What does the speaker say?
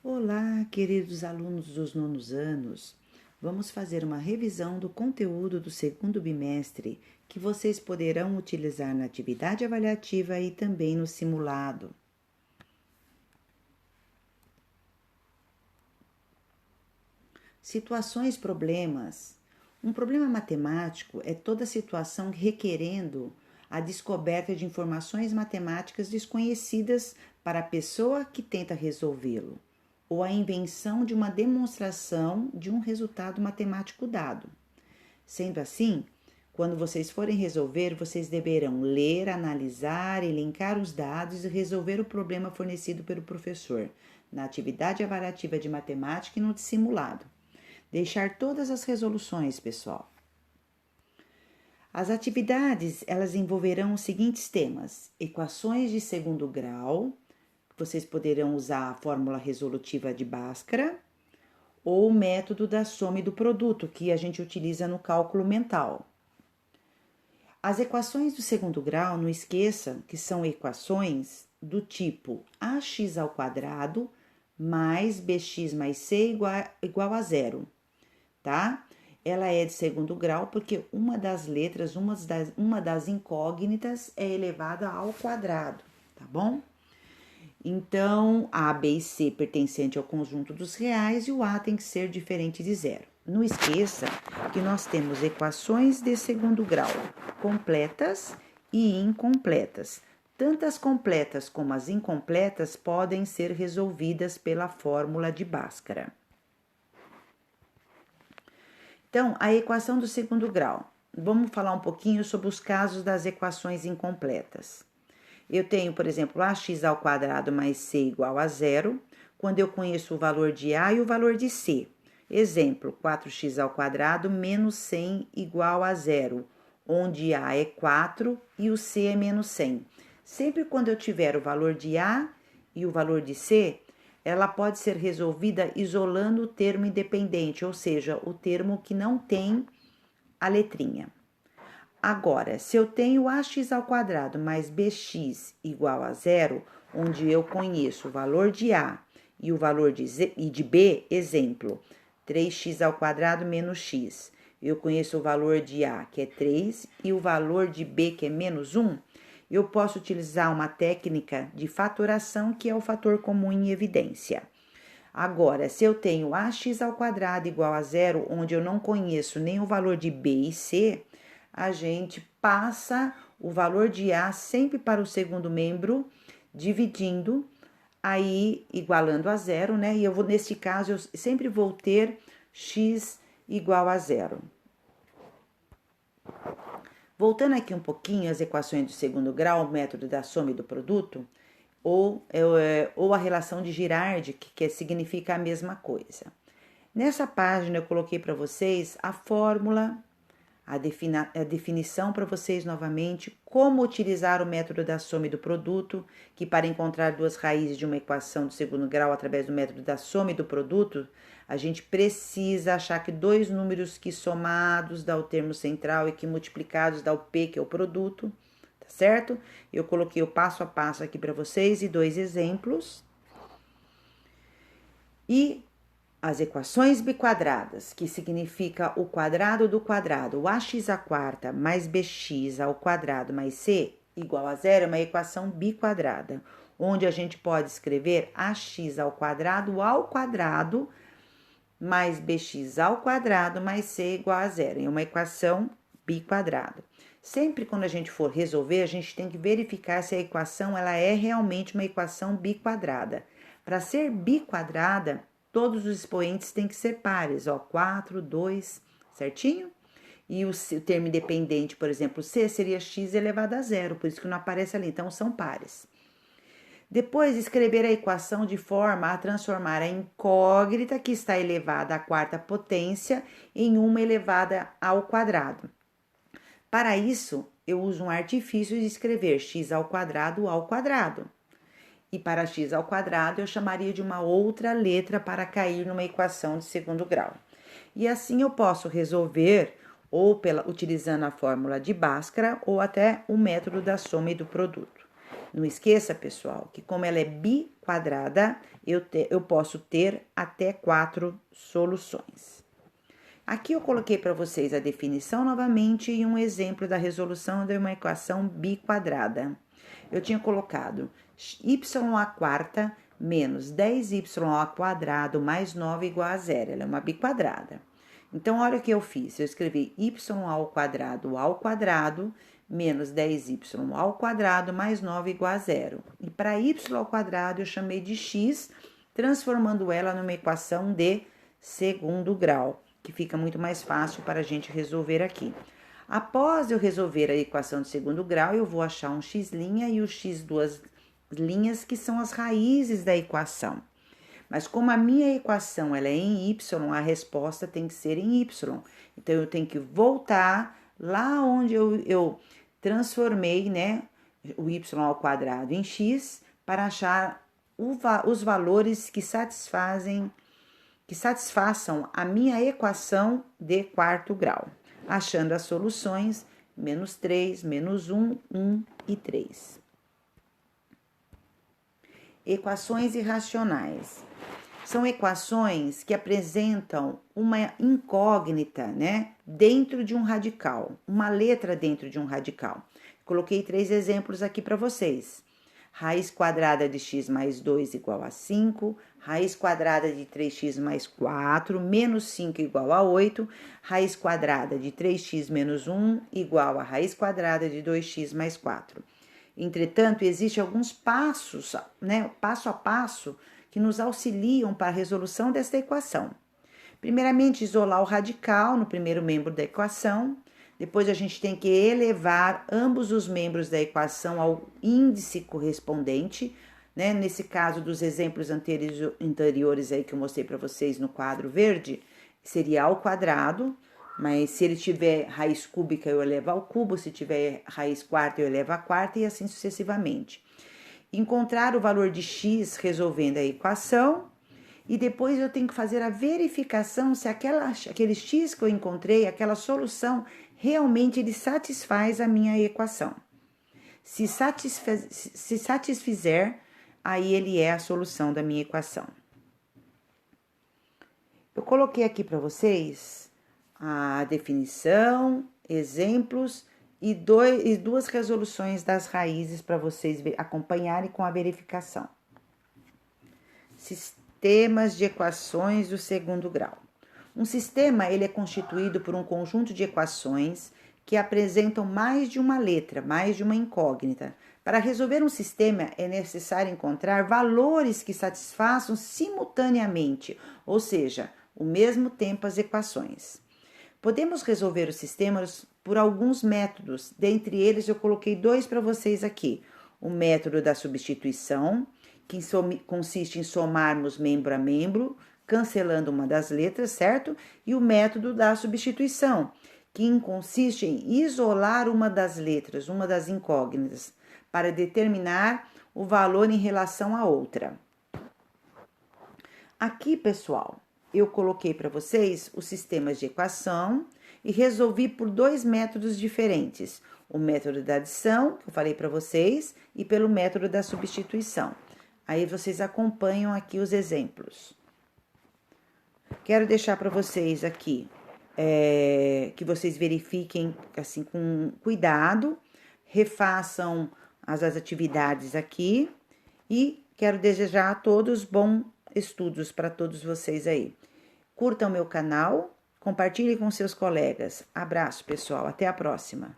Olá, queridos alunos dos nonos anos. Vamos fazer uma revisão do conteúdo do segundo bimestre que vocês poderão utilizar na atividade avaliativa e também no simulado. Situações, problemas. Um problema matemático é toda situação requerendo a descoberta de informações matemáticas desconhecidas para a pessoa que tenta resolvê-lo, ou a invenção de uma demonstração de um resultado matemático dado. Sendo assim, quando vocês forem resolver, vocês deverão ler, analisar, elencar os dados e resolver o problema fornecido pelo professor na atividade avaliativa de matemática e no simulado. Deixar todas as resoluções, pessoal. As atividades, elas envolverão os seguintes temas: equações de segundo grau, vocês poderão usar a fórmula resolutiva de Bhaskara, ou o método da soma e do produto, que a gente utiliza no cálculo mental. As equações do segundo grau, não esqueça que são equações do tipo ax ao quadrado mais bx mais c igual a zero, tá? Ela é de segundo grau porque uma das letras, uma das incógnitas é elevada ao quadrado, tá bom? Então, A, B e C pertencente ao conjunto dos reais e o A tem que ser diferente de zero. Não esqueça que nós temos equações de segundo grau completas e incompletas. Tanto as completas como as incompletas podem ser resolvidas pela fórmula de Bhaskara. Então, a equação do segundo grau. Vamos falar um pouquinho sobre os casos das equações incompletas. Eu tenho, por exemplo, ax ao quadrado mais c igual a zero, quando eu conheço o valor de a e o valor de c. Exemplo, 4x ao quadrado menos 100 igual a zero, onde a é 4 e o c é menos 100. Sempre quando eu tiver o valor de a e o valor de c, ela pode ser resolvida isolando o termo independente, ou seja, o termo que não tem a letrinha. Agora, se eu tenho ax ao quadrado mais bx igual a zero, onde eu conheço o valor de a e o valor de b, exemplo, 3x ao quadrado menos x. Eu conheço o valor de a, que é 3, e o valor de b, que é menos 1. Eu posso utilizar uma técnica de fatoração, que é o fator comum em evidência. Agora, se eu tenho ax ao quadrado igual a zero, onde eu não conheço nem o valor de b e c, a gente passa o valor de A sempre para o segundo membro, dividindo, aí igualando a zero, né? E neste caso, eu sempre vou ter x igual a zero. Voltando aqui um pouquinho às equações do segundo grau, o método da soma e do produto, ou a relação de Girardi, que significa a mesma coisa. Nessa página eu coloquei para vocês a fórmula, a definição para vocês novamente, como utilizar o método da soma e do produto, que para encontrar duas raízes de uma equação do segundo grau através do método da soma e do produto, a gente precisa achar que dois números que somados dá o termo central e que multiplicados dá o P, que é o produto, tá certo? Eu coloquei o passo a passo aqui para vocês e dois exemplos. E as equações biquadradas, que significa o quadrado do quadrado, o ax à quarta mais bx ao quadrado mais c igual a zero, é uma equação biquadrada, onde a gente pode escrever ax ao quadrado mais bx ao quadrado mais c igual a zero, é uma equação biquadrada. Sempre quando a gente for resolver, a gente tem que verificar se a equação ela é realmente uma equação biquadrada. Para ser biquadrada, todos os expoentes têm que ser pares, ó, 4, 2, certinho? E o termo independente, por exemplo, c seria x elevado a zero, por isso que não aparece ali, então são pares. Depois, escrever a equação de forma a transformar a incógnita, que está elevada à quarta potência, em uma elevada ao quadrado. Para isso, eu uso um artifício de escrever x ao quadrado. E para x ao quadrado, eu chamaria de uma outra letra para cair numa equação de segundo grau. E assim eu posso resolver ou utilizando a fórmula de Bhaskara ou até o método da soma e do produto. Não esqueça, pessoal, que como ela é biquadrada, eu posso ter até 4 soluções. Aqui eu coloquei para vocês a definição novamente e um exemplo da resolução de uma equação biquadrada. Eu tinha colocado y à quarta menos 10y ao quadrado mais 9 igual a zero. Ela é uma biquadrada. Então, olha o que eu fiz. Eu escrevi y ao quadrado menos 10y ao quadrado mais 9 igual a zero. E para y ao quadrado eu chamei de x, transformando ela numa equação de segundo grau, que fica muito mais fácil para a gente resolver aqui. Após eu resolver a equação de segundo grau, eu vou achar um x' e o x duas linhas, que são as raízes da equação. Mas como a minha equação ela é em y, a resposta tem que ser em y. Então, eu tenho que voltar lá onde eu transformei, né, o y ao quadrado em x, para achar os valores que satisfaçam a minha equação de quarto grau. Achando as soluções, menos 3, menos 1, 1 e 3. Equações irracionais. São equações que apresentam uma incógnita, né, dentro de um radical, uma letra dentro de um radical. Coloquei 3 exemplos aqui para vocês. Raiz quadrada de x mais 2 igual a 5, raiz quadrada de 3x mais 4, menos 5 igual a 8, raiz quadrada de 3x menos 1 igual a raiz quadrada de 2x mais 4. Entretanto, existem alguns passos, né, passo a passo, que nos auxiliam para a resolução desta equação. Primeiramente, isolar o radical no primeiro membro da equação. Depois, a gente tem que elevar ambos os membros da equação ao índice correspondente, né? Nesse caso dos exemplos anteriores aí que eu mostrei para vocês no quadro verde, seria ao quadrado, mas se ele tiver raiz cúbica, eu elevo ao cubo, se tiver raiz quarta, eu elevo a quarta e assim sucessivamente. Encontrar o valor de x resolvendo a equação, e depois eu tenho que fazer a verificação se aquele x que eu encontrei, aquela solução, realmente ele satisfaz a minha equação. Se satisfizer, aí ele é a solução da minha equação. Eu coloquei aqui para vocês a definição, exemplos e duas resoluções das raízes para vocês acompanharem com a verificação. Sistemas de equações do segundo grau. Um sistema ele é constituído por um conjunto de equações que apresentam mais de uma letra, mais de uma incógnita. Para resolver um sistema é necessário encontrar valores que satisfaçam simultaneamente, ou seja, ao mesmo tempo as equações. Podemos resolver os sistemas por alguns métodos, dentre eles eu coloquei 2 para vocês aqui. O método da substituição, que consiste em somarmos membro a membro, cancelando uma das letras, certo? E o método da substituição, que consiste em isolar uma das letras, uma das incógnitas, para determinar o valor em relação à outra. Aqui, pessoal, eu coloquei para vocês os sistemas de equação e resolvi por 2 métodos diferentes. O método da adição, que eu falei para vocês, e pelo método da substituição. Aí vocês acompanham aqui os exemplos. Quero deixar para vocês aqui que vocês verifiquem assim com cuidado, refaçam as atividades aqui e quero desejar a todos bons estudos para todos vocês aí. Curtam meu canal, compartilhem com seus colegas. Abraço, pessoal. Até a próxima.